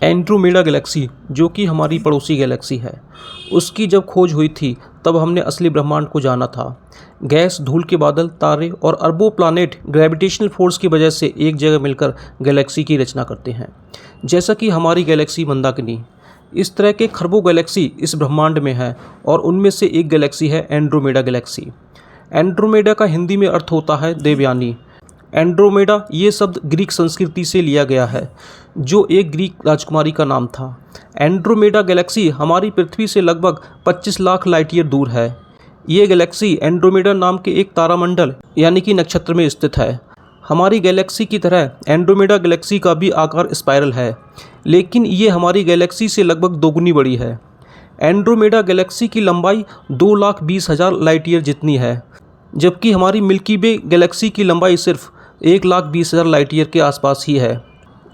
Andromeda Galaxy, जो कि हमारी पड़ोसी गैलेक्सी है, उसकी जब खोज हुई थी तब हमने असली ब्रह्मांड को जाना था। गैस, धूल के बादल, तारे और अरबों प्लैनेट ग्रेविटेशनल फोर्स की वजह से एक जगह मिलकर गैलेक्सी की रचना करते हैं, जैसा कि हमारी गैलेक्सी मंदाकिनी। इस तरह के खरबों गैलेक्सी इस ब्रह्मांड में है और उनमें से एक गैलेक्सी है एंड्रोमेडा गैलेक्सी। एंड्रोमेडा का हिंदी में अर्थ होता है देवयानी। एंड्रोमेडा ये शब्द ग्रीक संस्कृति से लिया गया है, जो एक ग्रीक राजकुमारी का नाम था। एंड्रोमेडा गैलेक्सी हमारी पृथ्वी से लगभग 25 लाख लाइट ईयर दूर है। ये गैलेक्सी एंड्रोमेडा नाम के एक तारामंडल यानी कि नक्षत्र में स्थित है। हमारी गैलेक्सी की तरह एंड्रोमेडा गैलेक्सी का भी आकार स्पाइरल है, लेकिन ये हमारी गैलेक्सी से लगभग दोगुनी बड़ी है। एंड्रोमेडा गैलेक्सी की लंबाई 2,20,000 लाइट ईयर जितनी है, जबकि हमारी मिल्की वे गैलेक्सी की लंबाई सिर्फ 1,20,000 लाइट ईयर के आसपास ही है।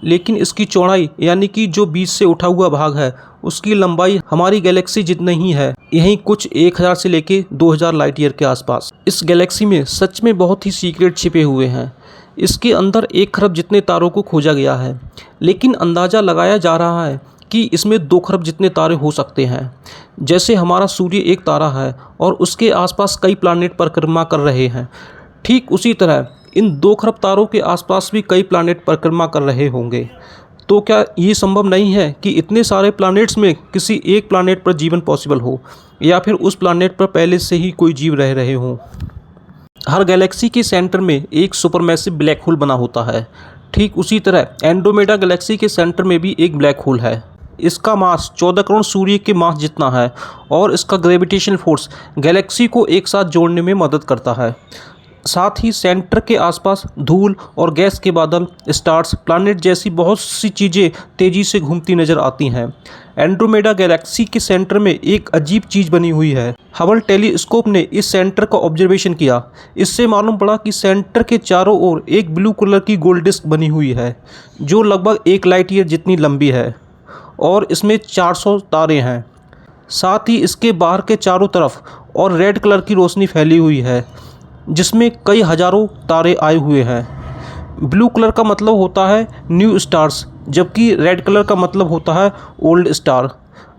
लेकिन इसकी चौड़ाई यानी कि जो बीच से उठा हुआ भाग है, उसकी लंबाई हमारी गैलेक्सी जितनी ही है, यहीं कुछ 1,000 से लेके 2,000 लाइट ईयर के आसपास। इस गैलेक्सी में सच में बहुत ही सीक्रेट छिपे हुए हैं। इसके अंदर 1 खरब जितने तारों को खोजा गया है, लेकिन अंदाज़ा लगाया जा रहा है कि इसमें 2 खरब जितने तारे हो सकते हैं। जैसे हमारा सूर्य एक तारा है और उसके आसपास कई प्लैनेट परिक्रमा कर रहे हैं, ठीक उसी तरह इन 2 खरब तारों के आसपास भी कई प्लैनेट परिक्रमा कर रहे होंगे। तो क्या ये संभव नहीं है कि इतने सारे प्लैनेट्स में किसी एक प्लैनेट पर जीवन पॉसिबल हो, या फिर उस प्लैनेट पर पहले से ही कोई जीव रह रहे हों? हर गैलेक्सी के सेंटर में एक सुपरमैसिव ब्लैक होल बना होता है। ठीक उसी तरह एंड्रोमेडा गैलेक्सी के सेंटर में भी एक ब्लैक होल है। इसका मास 14 करोड़ सूर्य के मास जितना है और इसका ग्रेविटेशनल फोर्स गैलेक्सी को एक साथ जोड़ने में मदद करता है। साथ ही सेंटर के आसपास धूल और गैस के बादल, स्टार्स, प्लैनेट जैसी बहुत सी चीज़ें तेज़ी से घूमती नजर आती हैं। एंड्रोमेडा गैलेक्सी के सेंटर में एक अजीब चीज़ बनी हुई है। हबल टेलीस्कोप ने इस सेंटर का ऑब्जर्वेशन किया। इससे मालूम पड़ा कि सेंटर के चारों ओर एक ब्लू कलर की गोल्ड डिस्क बनी हुई है, जो लगभग 1 लाइट ईयर जितनी लंबी है और इसमें 400 तारे हैं। साथ ही इसके बाहर के चारों तरफ और रेड कलर की रोशनी फैली हुई है, जिसमें कई हजारों तारे आए हुए हैं। ब्लू कलर का मतलब होता है न्यू स्टार्स, जबकि रेड कलर का मतलब होता है ओल्ड स्टार।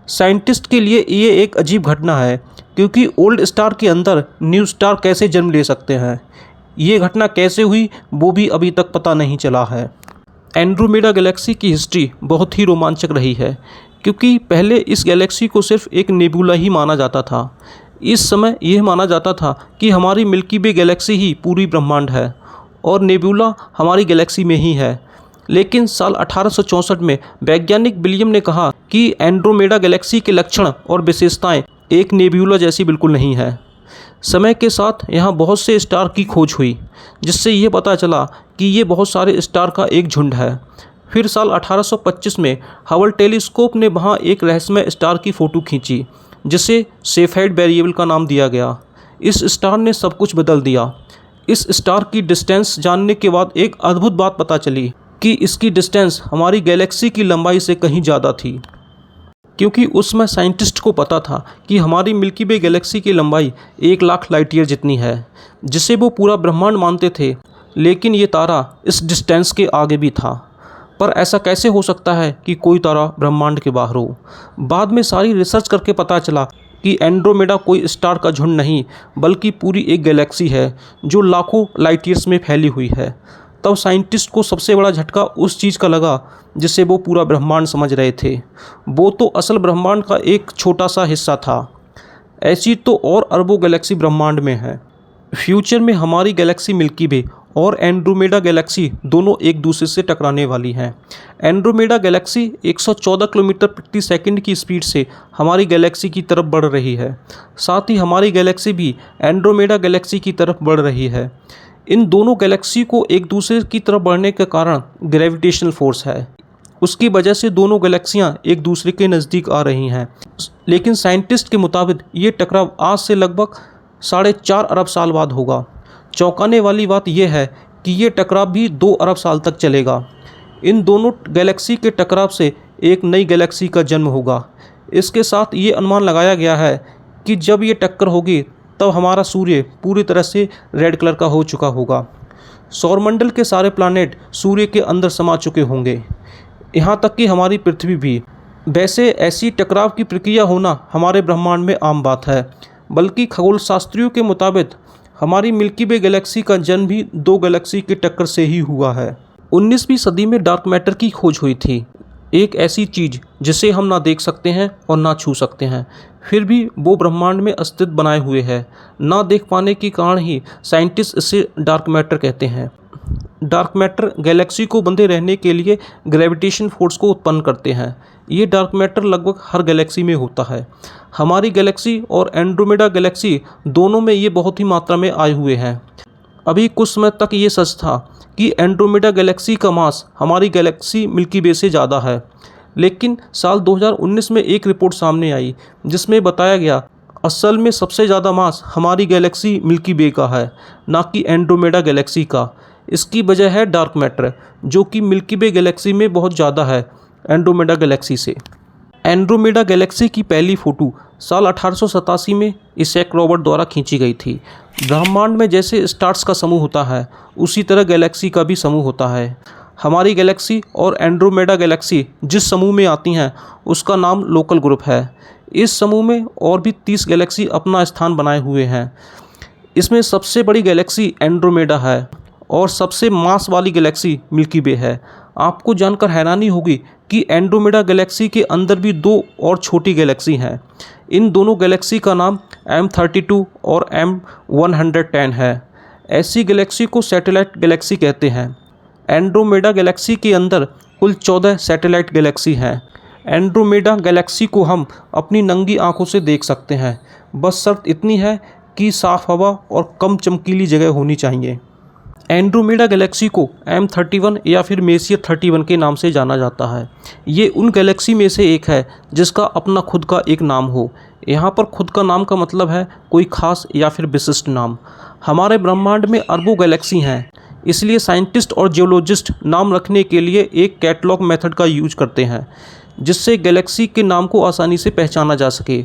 साइंटिस्ट के लिए ये एक अजीब घटना है, क्योंकि ओल्ड स्टार के अंदर न्यू स्टार कैसे जन्म ले सकते हैं। ये घटना कैसे हुई वो भी अभी तक पता नहीं चला है। एंड्रोमेडा गैलेक्सी की हिस्ट्री बहुत ही रोमांचक रही है, क्योंकि पहले इस गैलेक्सी को सिर्फ एक नेबुला ही माना जाता था। इस समय यह माना जाता था कि हमारी मिल्की वे गैलेक्सी ही पूरी ब्रह्मांड है और नेबुला हमारी गैलेक्सी में ही है। लेकिन साल 1864 में वैज्ञानिक विलियम ने कहा कि एंड्रोमेडा गैलेक्सी के लक्षण और विशेषताएं एक नेबुला जैसी बिल्कुल नहीं है। समय के साथ यहाँ बहुत से स्टार की खोज हुई, जिससे ये पता चला कि ये बहुत सारे स्टार का एक झुंड है। फिर साल 1825 में हबल टेलीस्कोप ने वहाँ एक रहस्यमय स्टार की फ़ोटो खींची, जिसे सेफाइड वेरिएबल का नाम दिया गया। इस स्टार ने सब कुछ बदल दिया। इस स्टार की डिस्टेंस जानने के बाद एक अद्भुत बात पता चली कि इसकी डिस्टेंस हमारी गैलेक्सी की लंबाई से कहीं ज़्यादा थी, क्योंकि उस समय साइंटिस्ट को पता था कि हमारी मिल्की वे गैलेक्सी की लंबाई 1 लाख लाइट ईयर जितनी है, जिसे वो पूरा ब्रह्मांड मानते थे। लेकिन ये तारा इस डिस्टेंस के आगे भी था। पर ऐसा कैसे हो सकता है कि कोई तारा ब्रह्मांड के बाहर हो? बाद में सारी रिसर्च करके पता चला कि एंड्रोमेडा कोई स्टार का झुंड नहीं, बल्कि पूरी एक गैलेक्सी है जो लाखों लाइट ईयर्स में फैली हुई है। तब साइंटिस्ट को सबसे बड़ा झटका उस चीज़ का लगा जिसे वो पूरा ब्रह्मांड समझ रहे थे। वो तो असल ब्रह्मांड का एक छोटा सा हिस्सा था। ऐसी तो और अरबों गैलेक्सी ब्रह्मांड में है। फ्यूचर में हमारी गैलेक्सी मिल्की वे और एंड्रोमेडा गैलेक्सी दोनों एक दूसरे से टकराने वाली हैं। एंड्रोमेडा गैलेक्सी 114 किलोमीटर प्रति सेकंड की स्पीड से हमारी गैलेक्सी की तरफ बढ़ रही है। साथ ही हमारी गैलेक्सी भी एंड्रोमेडा गैलेक्सी की तरफ बढ़ रही है। इन दोनों गैलेक्सी को एक दूसरे की तरफ बढ़ने के कारण ग्रेविटेशनल फोर्स है। उसकी वजह से दोनों गैलेक्सियाँ एक दूसरे के नज़दीक आ रही हैं। लेकिन साइंटिस्ट के मुताबिक ये टकराव आज से लगभग 4.5 अरब साल बाद होगा। चौंकाने वाली बात यह है कि ये टकराव भी 2 अरब साल तक चलेगा। इन दोनों गैलेक्सी के टकराव से एक नई गैलेक्सी का जन्म होगा। इसके साथ ये अनुमान लगाया गया है कि जब ये टक्कर होगी तब हमारा सूर्य पूरी तरह से रेड कलर का हो चुका होगा। सौरमंडल के सारे प्लैनेट सूर्य के अंदर समा चुके होंगे। यहाँ तक कि हमारी पृथ्वी भी। वैसे ऐसी टकराव की प्रक्रिया होना हमारे ब्रह्मांड में आम बात है, बल्कि खगोलशास्त्रियों के मुताबिक हमारी मिल्की वे गैलेक्सी का जन्म भी दो गैलेक्सी की टक्कर से ही हुआ है। 19वीं सदी में डार्क मैटर की खोज हुई थी, एक ऐसी चीज़ जिसे हम ना देख सकते हैं और ना छू सकते हैं, फिर भी वो ब्रह्मांड में अस्तित्व बनाए हुए है। ना देख पाने के कारण ही साइंटिस्ट इसे डार्क मैटर कहते हैं। डार्क मैटर गैलेक्सी को बंधे रहने के लिए ग्रेविटेशन फोर्स को उत्पन्न करते हैं। ये डार्क मैटर लगभग हर गैलेक्सी में होता है। हमारी गैलेक्सी और एंड्रोमेडा गैलेक्सी दोनों में ये बहुत ही मात्रा में आए हुए हैं। अभी कुछ समय तक ये सच था कि एंड्रोमेडा गैलेक्सी का मास हमारी गैलेक्सी मिल्की वे से ज़्यादा है, लेकिन साल 2019 में एक रिपोर्ट सामने आई जिसमें बताया गया असल में सबसे ज़्यादा मास हमारी गैलेक्सी मिल्की वे का है, ना कि एंड्रोमेडा गैलेक्सी का। इसकी वजह है डार्क मैटर, जो कि मिल्की वे गैलेक्सी में बहुत ज़्यादा है एंड्रोमेडा गैलेक्सी से। एंड्रोमेडा गैलेक्सी की पहली फ़ोटो साल 1887 में इसैक रॉबर्ट द्वारा खींची गई थी। ब्रह्मांड में जैसे स्टार्स का समूह होता है, उसी तरह गैलेक्सी का भी समूह होता है। हमारी गैलेक्सी और एंड्रोमेडा गैलेक्सी जिस समूह में आती हैं उसका नाम लोकल ग्रुप है। इस समूह में और भी 30 गैलेक्सी अपना स्थान बनाए हुए हैं। इसमें सबसे बड़ी गैलेक्सी एंड्रोमेडा है और सबसे मास वाली गैलेक्सी मिल्की वे है। आपको जानकर हैरानी होगी कि एंड्रोमेडा गैलेक्सी के अंदर भी दो और छोटी गैलेक्सी हैं। इन दोनों गैलेक्सी का नाम M32 और M110 है। ऐसी गैलेक्सी को सैटेलाइट गैलेक्सी कहते हैं। एंड्रोमेडा गैलेक्सी के अंदर कुल 14 सैटेलाइट गैलेक्सी हैं। एंड्रोमेडा गैलेक्सी को हम अपनी नंगी आंखों से देख सकते हैं, बस शर्त इतनी है कि साफ़ हवा और कम चमकीली जगह होनी चाहिए। एंड्रोमेडा गैलेक्सी को M31 या फिर मेसियर 31 के नाम से जाना जाता है। ये उन गैलेक्सी में से एक है जिसका अपना खुद का एक नाम हो। यहाँ पर खुद का नाम का मतलब है कोई खास या फिर विशिष्ट नाम। हमारे ब्रह्मांड में अरबों गैलेक्सी हैं, इसलिए साइंटिस्ट और जियोलॉजिस्ट नाम रखने के लिए एक कैटलॉग मेथड का यूज करते हैं, जिससे गैलेक्सी के नाम को आसानी से पहचाना जा सके।